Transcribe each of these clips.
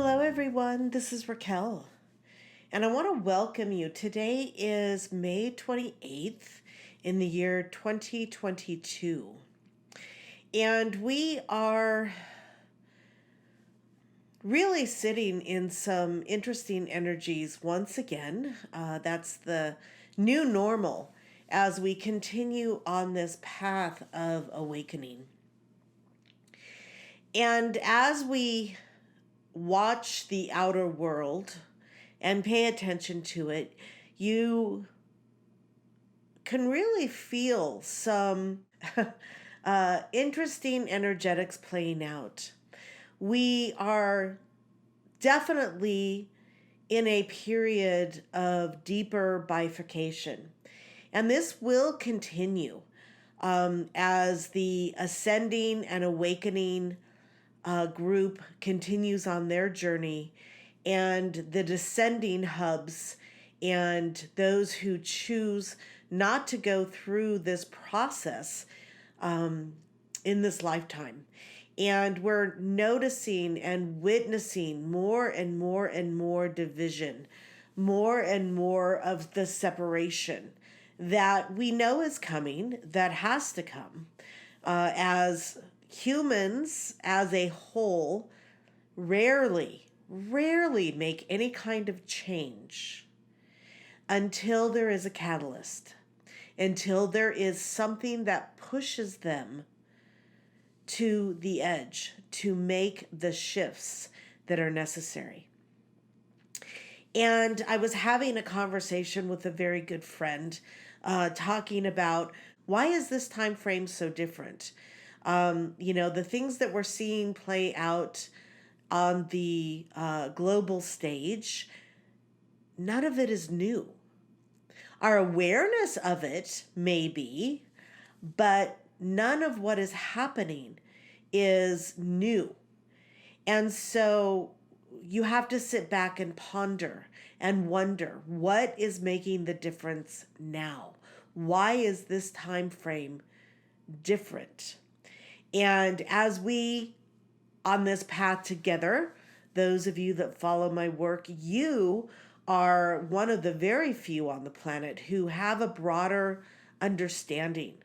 Hello, everyone. This is Raquel, and I want to welcome you. Today is May 28th in the year 2022, and we are really sitting in some interesting energies once again. That's the new normal as we continue on this path of awakening. And as we watch the outer world and pay attention to it, you can really feel some interesting energetics playing out. We are definitely in a period of deeper bifurcation, and this will continue as the ascending and awakening group continues on their journey, and the descending hubs and those who choose not to go through this process in this lifetime. And we're noticing and witnessing more and more and more division, more and more of the separation that we know is coming, that has to come as humans as a whole rarely make any kind of change until there is a catalyst, until there is something that pushes them to the edge to make the shifts that are necessary. And I was having a conversation with a very good friend talking about why is this time frame so different? The things that we're seeing play out on the global stage, none of it is new. Our awareness of it may be, but none of what is happening is new. And so you have to sit back and ponder and wonder, what is making the difference now? Why is this time frame different? And as we on this path together, those of you that follow my work, you are one of the very few on the planet who have a broader understanding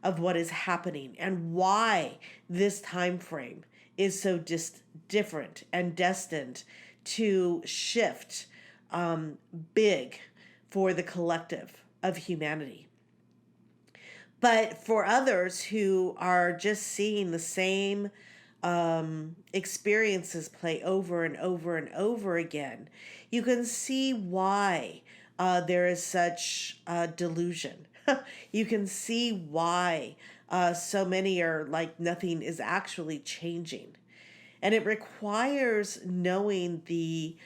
of what is happening and why this time frame is so different and destined to shift big for the collective of humanity. But for others who are just seeing the same experiences play over and over and over again, you can see why there is such delusion. You can see why so many are like nothing is actually changing. And it requires knowing the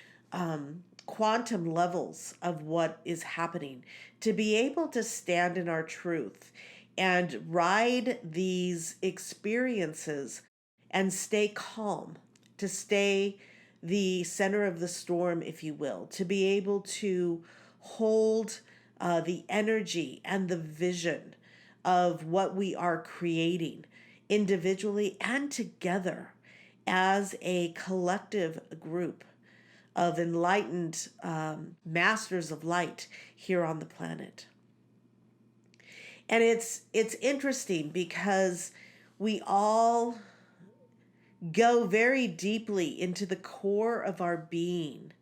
quantum levels of what is happening to be able to stand in our truth and ride these experiences and stay calm, to stay the center of the storm, if you will, to be able to hold the energy and the vision of what we are creating individually and together as a collective group of enlightened masters of light here on the planet. And it's interesting because we all go very deeply into the core of our being,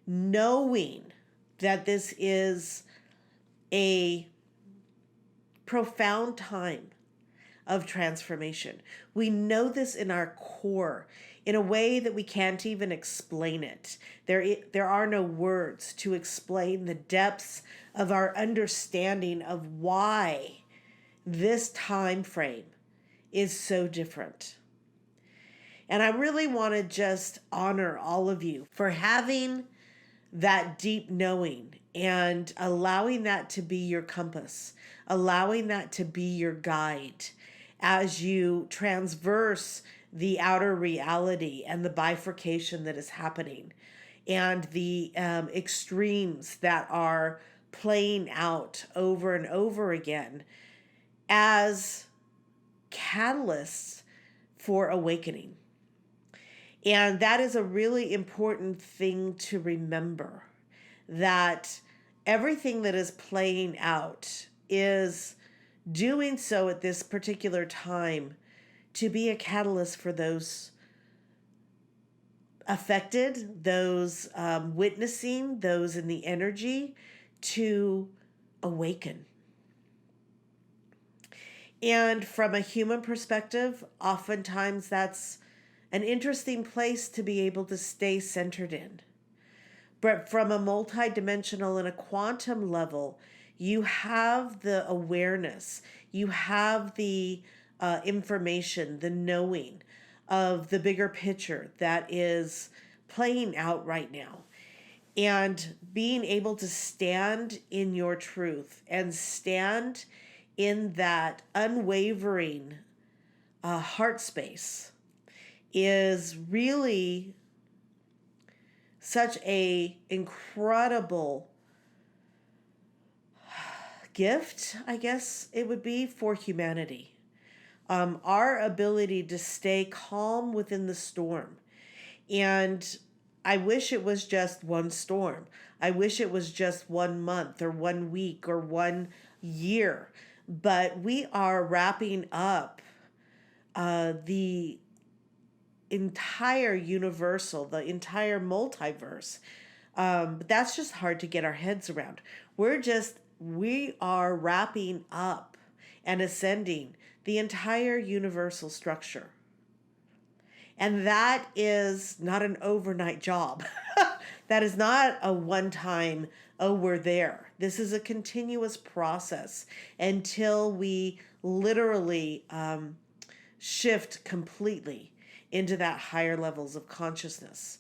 knowing that this is a profound time of transformation. We know this in our core in a way that we can't even explain it. There are no words to explain the depths of our understanding of why this time frame is so different. And I really want to just honor all of you for having that deep knowing and allowing that to be your compass, allowing that to be your guide as you transverse the outer reality and the bifurcation that is happening and the extremes that are playing out over and over again as catalysts for awakening. And that is a really important thing to remember, that everything that is playing out is doing so at this particular time to be a catalyst for those affected, those witnessing, those in the energy to awaken. And from a human perspective, oftentimes that's an interesting place to be able to stay centered in. But from a multidimensional and a quantum level, you have the awareness, you have the information, the knowing of the bigger picture that is playing out right now. And being able to stand in your truth and stand in that unwavering heart space is really such a incredible gift, I guess it would be, for humanity. Our ability to stay calm within the storm. And I wish it was just one storm. I wish it was just 1 month or 1 week or 1 year. But we are wrapping up the entire universal, the entire multiverse. But that's just hard to get our heads around. We are wrapping up and ascending the entire universal structure. And that is not an overnight job. That is not a one time, oh, we're there. This is a continuous process until we literally shift completely into that higher levels of consciousness.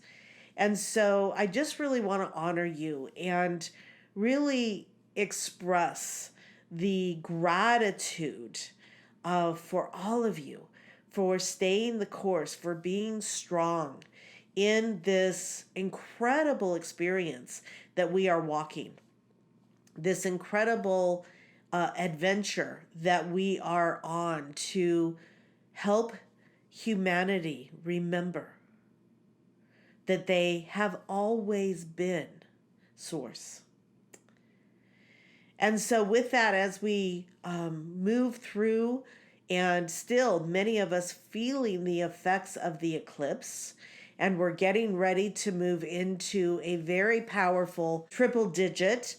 And so I just really want to honor you and really express the gratitude for all of you, for staying the course, for being strong in this incredible experience that we are walking, this incredible adventure that we are on to help humanity remember that they have always been source. And so with that, as we move through, and still many of us feeling the effects of the eclipse, and we're getting ready to move into a very powerful triple digit.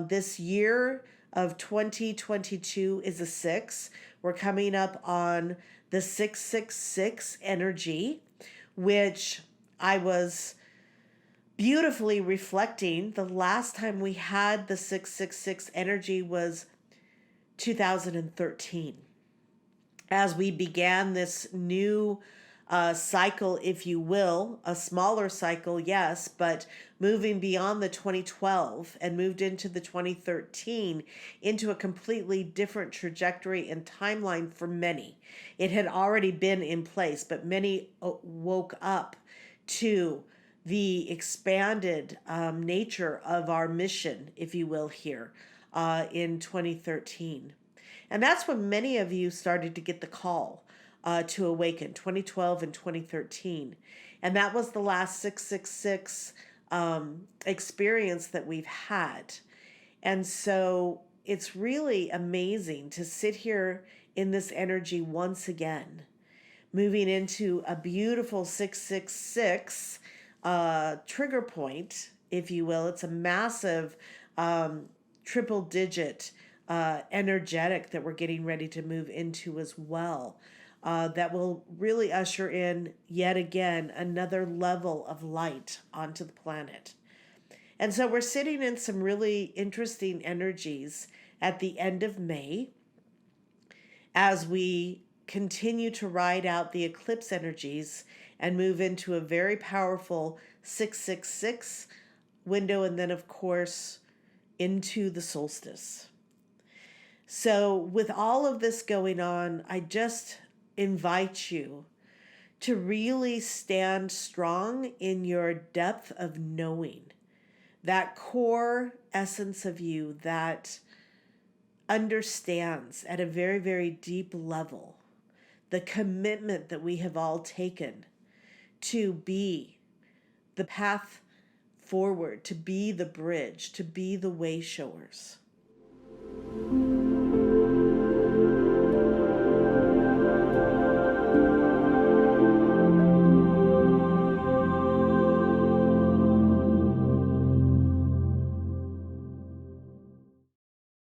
This year of 2022 is a 6. We're coming up on the 666 energy, which I was beautifully reflecting. The last time we had the 666 energy was 2013. As we began this new cycle, if you will, a smaller cycle, yes, but moving beyond the 2012 and moved into the 2013 into a completely different trajectory and timeline for many. It had already been in place, but many woke up to the expanded nature of our mission, if you will, here in 2013. And that's when many of you started to get the call to awaken, 2012 and 2013. And that was the last 666 experience that we've had. And so it's really amazing to sit here in this energy once again, moving into a beautiful 666 trigger point, if you will. It's a massive triple digit energetic that we're getting ready to move into as well. That will really usher in yet again another level of light onto the planet. And so we're sitting in some really interesting energies at the end of May as we continue to ride out the eclipse energies and move into a very powerful 666 window, and then of course into the solstice. So with all of this going on, I just invite you to really stand strong in your depth of knowing, that core essence of you that understands at a very, very deep level the commitment that we have all taken to be the path forward, to be the bridge, to be the way showers.